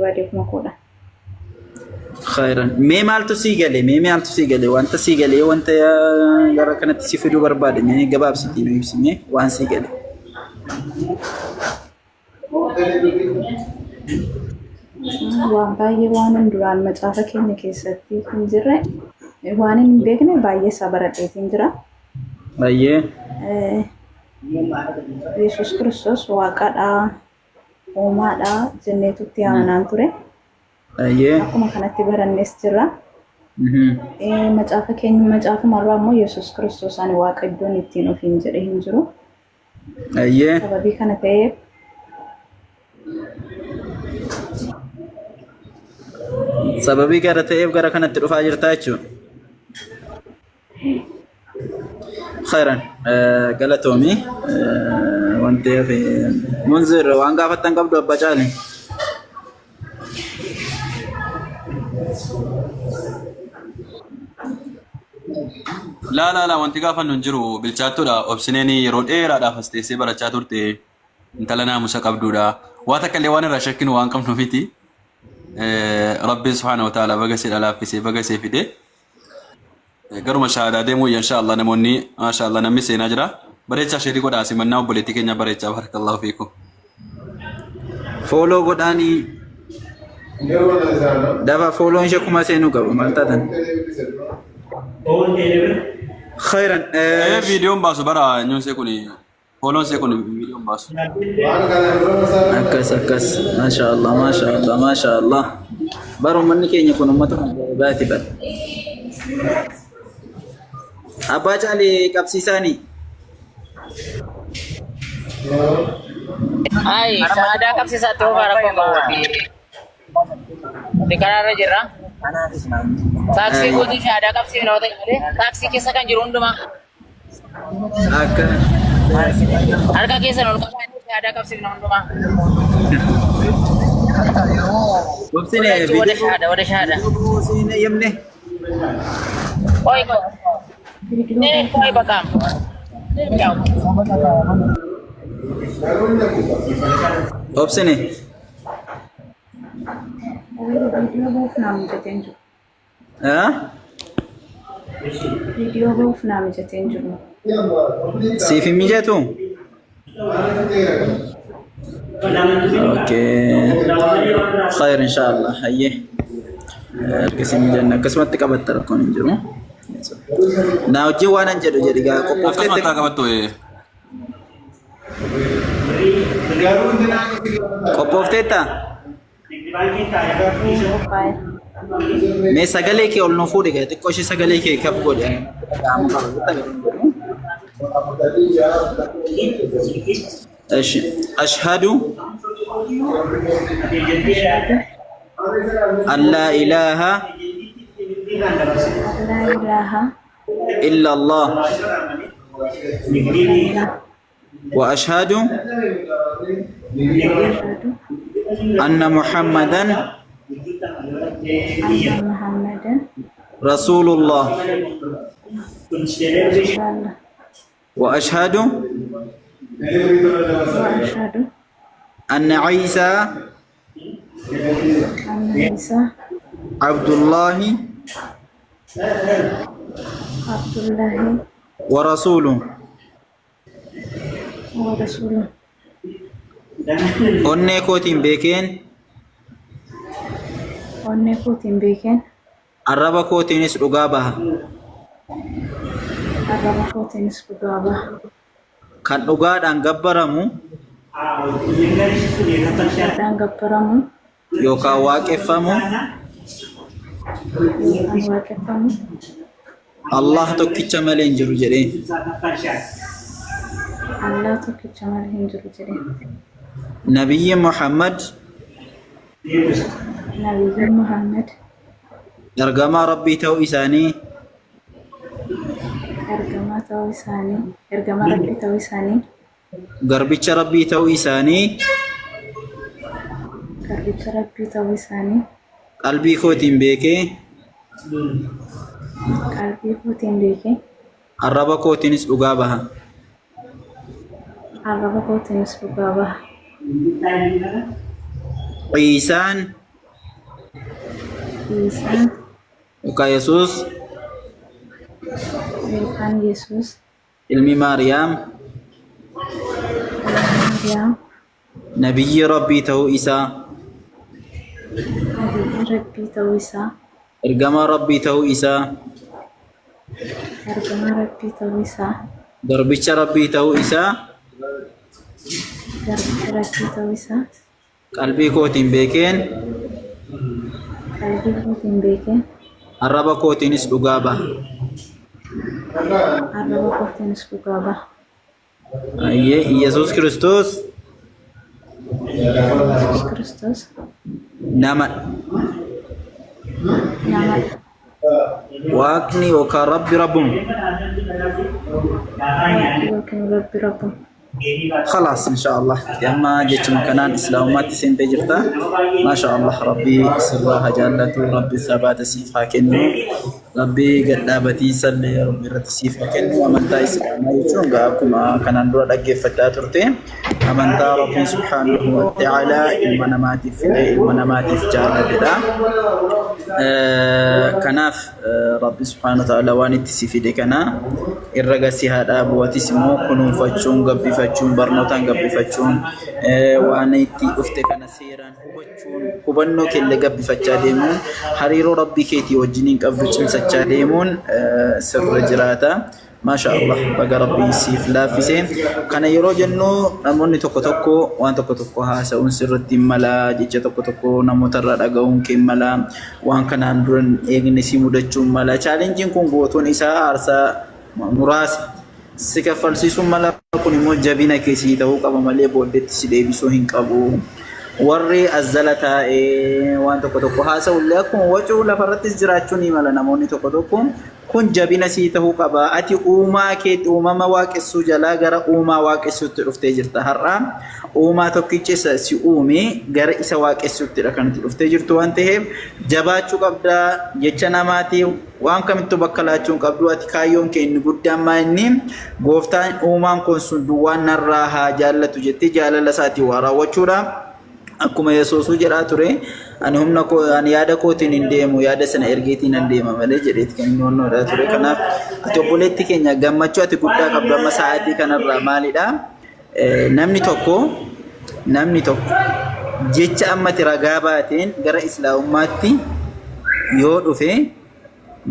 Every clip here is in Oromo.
barbaadeef makoodha. Khairan. Mee maaltu sii galee? Mee maaltu sii galee? Wanta sii galee wanta gara kanatti si fiduu barbaade mee gabaabsitii nu ibsi waan sii galee. Waan baay'ee waan duraan macaafa keenya keessatti hin jirre waan hin beekne baay'ee isaa baradheetiin jira. Baay'ee. Yesuus Kiristoos waaqadha, uumaadha jenneetutti amanaan ture. Baay'ee. Akkuma kanatti barannees jira. Macaafa keenya macaafa marraa immoo Yesuus Kiristoos ani waaqa iddoon ittiin ofiin jedhe hin jiru. Baay'ee. Sababii kana ta'eef sababii gara ta'eef gara kanatti dhufaa jirta jechuudha. Khairan galatoomi wanti hafe munzir waan gaafattan qabdu abbaa caali. La wanti gaafannu hin jiru bilchaattuudha obsineen yeroo dheeraadhaaf as teessee barachaa turte intala naamusa qabduudha. Waa takka illee waan irraa shakkinu waan qabnu miti. Rabbiin subhaanahu wa ta'ala baga si laaffisee baga see fide. Garuma shahaadaa deemuu inshallah namoonni maashaallah namni seenaa jira. Bareechaa sheerii godhaa simannaa obboleettii keenya bareechaa barakallahu fiikum. Fooloo godhaanii dafa fooloon ishee kuma seenuu qabu maal taatan. Khairan. Viidiyoon baasu bara nyuunsee kuni fooloon see kun viidiyoon baasu. Akkas maashaallah. Baruu manni keenya kun uummata baati bara. Abbaa caalee qabsiisaanii. Hai, ada kapsiisa ta'uu baara koo Dikararra jirra. Taaksii guutuu fi aadaa qabsiifna yoo ta'e taaksii keessa kan jiru hundumaa. Akka. Harka keessan ol qabanii fi aadaa qabsiifna hundumaa. Wabsine Wada shahada. Sine yemne. Oi koi. Ini koi bakam. Wabsine. Video buuf naam jeteen jiru. Video buuf naam jeteen jiru. Siif hin mijatu? Okay. Khair inshallah. Hayyee. Akkasiin jenna akkasumatti qabatta rakkoon hin jiru. Naa hojii waan an jedhu jedhi gaa Akkasuma taa qabattu qophoofteetta? Mee sagalee kee ol nu fuudhi gaa xiqqoo ishee sagalee kee kaf godhe. أشهد أن لا إله إلا الله وأشهد أن محمدا رسول الله وأشهد أن عيسى عبد الله ورسوله Onnee kootiin beekeen arraba kootiinis dhugaa baha. Kan dhugaadhaan gabbaramu yookaan waaqeffamu Allah tokkicha malee hin jiru jedheen. Nabiyyi Muhammad ergamaa Rabbii ta'uu isaanii garbicha Rabbii ta'uu isaanii qalbii kootiin beekee arraba kootiinis dhugaa baha. Ciisaan Isa yookaan Yesuus yookaan Yesuus ilmi Maariyaam Maariyaam nabiyyi rabbii ta'uu isaa nabiyyi rabbii ta'uu isaa ergamaa rabbii ta'uu isaa ergamaa rabbii ta'uu isaa garbicha rabbii ta'uu isaa garbicha rabbii ta'uu isaa qalbii kootiin beekeen qalbii kootiin beekeen arraba kootiinis dhugaa ba'a. arraba kootiinis dhugaa ba'a. Yesuus Kiristoos Yesuus Kiristoos nama namadha. waaqni yookaan rabbi rabbuma. Yookiin rabbi rabbuma. خلاص إن شاء الله أما جيت مكانان إسلامات سين تجرتا ما شاء الله ربي سرها جلته ربي ثبات سيفها كنو ربي قدابتي سلي ربي رتسيفها كنو ومن تايس ما يجون قاكم كانان دور دقي فتاترتين ومن تا ربي سبحانه وتعالى المنامات في جالة كناف ربي سبحانه وتعالى واني تسيفي دكنا الرجسي هذا بواتي سمو كنون فتشون قبي فتشون برنوتان قبي فتشون واني تي أفتكنا سيران هبنو كل قبي فتشاديمون حريرو ربي كيتي وجنين قبي فتشاديمون سر جراتا ما شاء الله بقى ربي سيف لا في سين كان يرو جنو نموني توكو توكو وان توكو توكو هاسا سر التملا جيجا توكو توكو نمو ترى رقاون كملا وان كان اندرن ايغن سيمو دچون ملا چالنجين كون غوتون إسا أرسا مراس سكفل سيسو ملا كوني مو جابينا كيسي تاو قبا ملي بودت سيدي بسو هنقابو warri azalata waan tokko tokko haasa'ullee akkuma wacuu lafarratti jiraachuun mala namoonni tokko tokko kun jabina sii ta'uu qaba ati uumaa keetti uumama waaqessuu jalaa gara uumaa waaqessuutti dhuftee jirta har'a uumaa tokkicha si uume gara isa waaqessuuttidha kan itti dhuftee jirtu waan ta'eef jabaachuu qabda jecha namaatiif waan kamittuu bakka laachuun qabdu ati kaayyoon kee inni guddaan maanni gooftaan uumaan kun sun duwwaan narraa haa jaallatu jettee jaalala isaatii waa raawwachuudha. Akkuma Yesuusuu jedhaa ture ani humna koo ani yaada kootiin hin deemu yaada sana ergeetiin hin deema malee jedheeti kan inni onnoodhaa ture kanaaf ati obboleetti keenya gammachuu ati guddaa qabdu amma sa'aatii kanarraa maalidha namni tokko jecha ammati ragaa baateen gara islaamummaatti yoo dhufe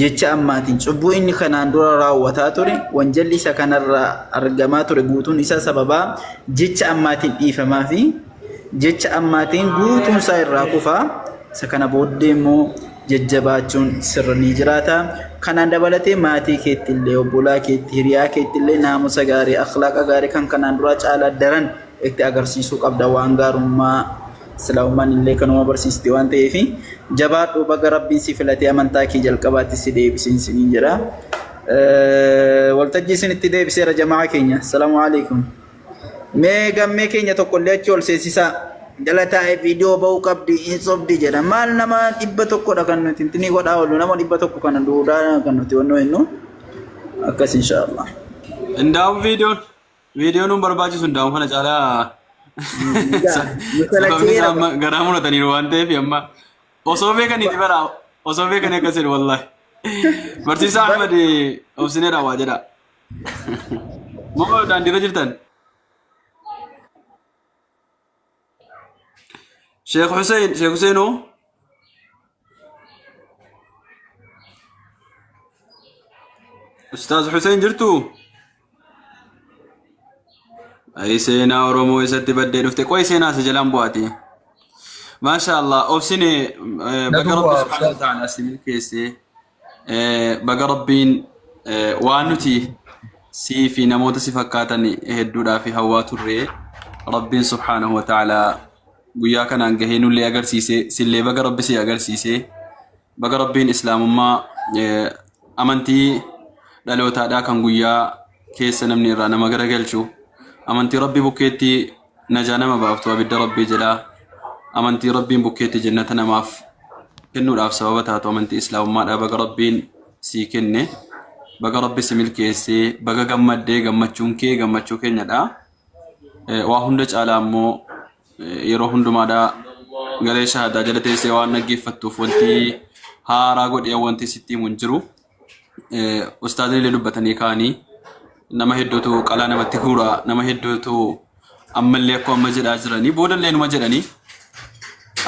jecha ammaatiin cubbuu inni kanaan dura raawwataa ture wanjalli isa kanarraa argamaa ture guutuun isaa sababaa jecha ammaatiin dhiifamaa fi jecha ammaatiin guutuun isaa irraa kufaa isa kana booddee immoo jajjabaachuun sirra ni jiraata kanaan dabalatee maatii keetti illee obbolaa keetti hiriyaa keetti illee naamusa gaarii akhlaaqa gaarii kan kanaan dura caalaa daran itti agarsiisuu qabda waan gaarummaa islaamummaan illee kanuma barsiisti waan ta'eef jabaadhu baga rabbiin si filatee amantaa kee jalqabaatti si deebisiin siniin jedha waltajjii isinitti deebiseera jamaa keenya assalaamu alaykum mee gammee keenya tokkollee achi ol seesisaa jala taa'ee viidiyoo ba'uu qabdi hin sobdi jedha maal nama 100 kan nuti intinii godhaa oolu nama 100 kana duudhaa kan nuti wannoo hennu akkas inshaallah Ndaam viidiyoon nun barbaachisu ndaam kana caalaa sababni isaa garaa murataniiru waan ta'eef amma osoo beekaniiti bara osoo beekanii akkas jedhu wallahi barsiisaa Ahmad obsineedha waa jedha moo daandiirra jirtan Sheikh Hussein Ustaz Hussein jirtu ay seenaa Oromoo isatti baddee dhufte qoy seenaa isa jalaan bu'aati Masha Allah obsine baga Rabbi subhanahu wa ta'ala simil keesse baga Rabbiin waan nuti sii fi namoota si fakkaatan hedduudhaa fi hawwaa turre Rabbiin subhanahu wa ta'ala guyyaa kanaan gahee nullee agarsiise sillee baga Rabbi si agarsiise baga Rabbiin islaamummaa amantii dhalootaadhaa kan guyyaa keessa namni irraa nama garagalchu amantii Rabbi bukkeetti najaa nama baaftu abidda Rabbi jedha amantii Rabbiin bukkeetti jannata namaaf kennuudhaaf sababa taatu amantii islaamummaadhaa baga Rabbiin sii kenne baga Rabbi si milkeessee baga gammaddee gammachuun kee gammachuu keenyadha waa hunda caalaa ammoo yeroo hundumaadhaa galee shahaadaa jala teessee waan dhaggeeffattuuf wanti haaraa godhee wanti sitti himu hin jiru. Ustaadni illee dubbatanii kaanii nama hedduutu qalaa namatti guuraa nama hedduutu ammallee akkuma amma jedhaa jiranii boodallee numa jedhanii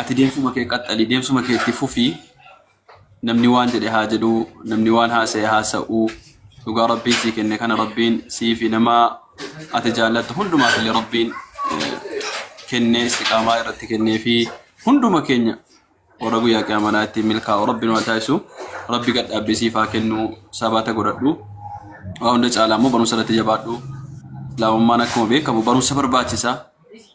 ati deemsuma kee qaxxalii deemsuma kee itti fufii namni waan jedhe haa jedhu namni waan haasa'e haasa'u dhugaa rabbiin sii kenne kana rabbiin sii fi nama ati jaallattu hundumaaf illee rabbiin kennee istiqaamaa irratti kennee fi hunduma keenya warra guyyaa qiyaamaa itti milkaa'u rabbiin waa taasisu rabbi gadhaabbii siif haa kennu sabata godhadhu waa hunda caalaa immoo barumsa irratti jabaadhu. Islaamummaan akkuma beekamu barumsa barbaachisa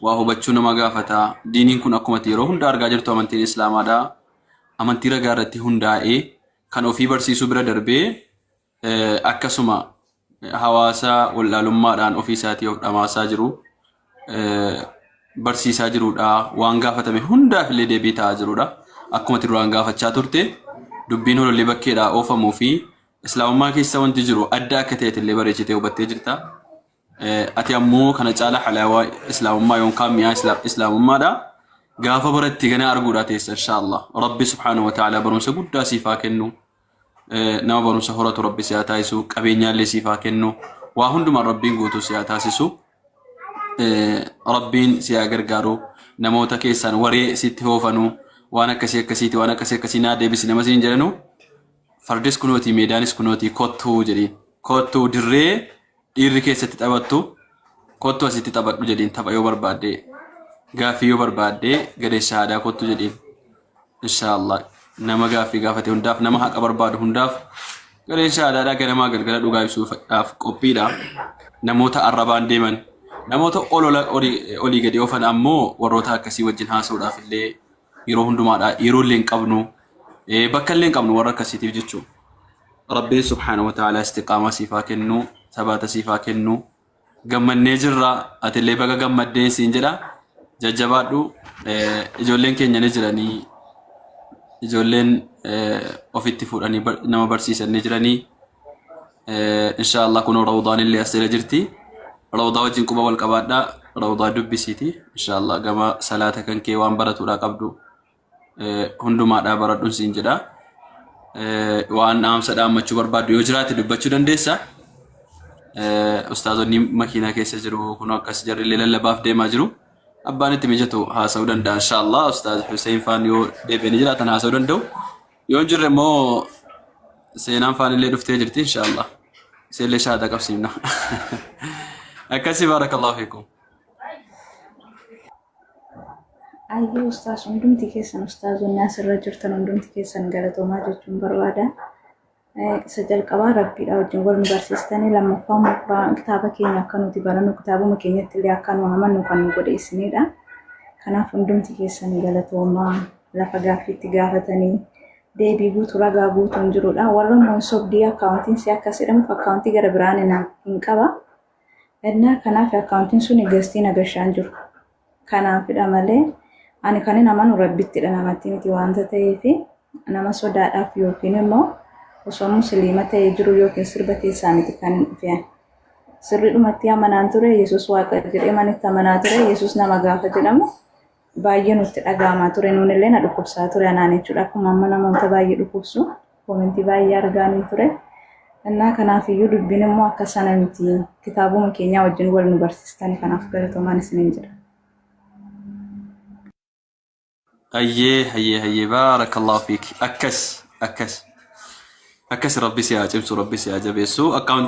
waa hubachuu nama gaafata diiniin kun akkuma yeroo hunda argaa jirtu amantiin islaamaadha amantii ragaa irratti hundaa'ee kan ofii barsiisuu bira darbee akkasuma hawaasa wallaalummaadhaan ofii isaatii of dhamaasaa jiru barsiisaa jirudha waan gaafatame hundaaf illee deebii ta'aa jirudha akkuma duraan gaafachaa turte dubbiin holollee bakkeedhaa oofamuu fi islaamummaa keessa wanti jiru adda akka ta'e illee bareechitee hubattee jirta. Ati ammoo kana caala halaawaa islaamummaa yookaan mi'aa islaamummaadha gaafa baratti gana arguudha teessa inshallah rabbi subhaanahu wa ta'ala barumsa guddaa siif haa kennu nama barumsa horatu rabbi si haa taasisu qabeenyaallee siif haa kennu waa hundumaan rabbiin guutuu si haa taasisu rabbiin si haa gargaaru namoota keessaan waree sitti hoofanu waan akkasii akkasiiti waan akkasii akkasii naa deebisi nama siin jedhanu fardes kunooti meedaanis kunooti kottuu jedhiin kottuu dirree dhiirri keessatti taphattu kottu asitti taphadhu jedhiin tapha yoo barbaadde gaaffii yoo barbaadde gadee shahaadaa kottu jedhiin inshallah nama gaaffii gaafate hundaaf nama haqa barbaadu hundaaf gadee shahaadaadhaa ganamaa galgala dhugaa ibsuudhaaf qophiidha. Namoota arrabaan deeman namoota olii gadi oofan ammoo warroota akkasii wajjin haasa'uudhaaf illee yeroo hundumaadha yeroo illee hin qabnu bakka illee hin qabnu warra akkasiitiif jechuudha. Rabbiin subhaanahu wa ta'ala istiqaamaa siif haa kennu sabata siif haa kennu gammannee jirra ati illee baga gammaddee siin jedha jajjabaadhu ijoolleen keenya ni jiranii ijoolleen ofitti fuudhanii nama barsiisan ni jiranii inshallah kun rawdaan illee as jala jirti rawdaa wajjin quba wal qabaadha rawdaa dubbisiiti inshallah gama salaata kan kee waan baratuudha qabdu hundumaadhaa baradhuun siin jedha waan dhaamsa dhaammachuu barbaaddu yoo jiraate dubbachuu dandeessa. Ustaazonni makiinaa keessa jiru kun akkas jarri illee lallabaaf deemaa jiru abbaan itti mijatu haasa'uu danda'a inshallah Ustaaz Hussein faan yoo deebi'anii jiraatan haasa'uu danda'u yoo hin jirre immoo seenaan faan illee dhuftee jirti inshallah isee illee shahaada qabsiifna akkasii baarakallahu fiikum. Ayyuu ustaaz hundumti keessan ustaazonni asirra jirtan hundumti keessan galatoomaa jechuun barbaada. Isa jalqabaa rabbiidha wajjin wal nu barsiistanii lammaffaa immoo kitaaba keenya akka nuti barannu kitaabuma keenyatti illee akka nu amannu kan nu godheessinedha. Kanaaf hundumti keessan galatoomaa lafa gaaffiitti gaafatanii deebii guutuu ragaa guutuun jirudha. Warra immoo sobdii akkaawuntiin si akkas jedhamuuf akkaawuntii gara biraan hin qaba. Kanaaf akkaawuntiin sun gastii nagashaan jiru. Kanaafidha malee ani kan hin amanu rabbittidha namatti miti waanta ta'eef nama sodaadhaaf yookiin immoo osoo musliima ta'ee jiru yookiin sirba keessaa miti kan hin dhufeen. Sirriidhumatti amanaan ture Yesuus waaqa jedhee manitti amanaa ture Yesuus nama gaafa jedhamu baay'ee nutti dhaga'amaa ture nuunillee na dhukkubsaa ture anaan jechuudha akkuma amma namoota baay'ee dhukkubsu koomentii baay'ee argaa ni ture. Kanaafiyyuu dubbiin immoo akka sana miti kitaabuma keenyaa wajjin wal nu barsiistanii kanaaf galatoomaan isiniin jedha. Hayyee baarakallahu fiik akkas rabbi si haa cimsu rabbi si haa jabeessu.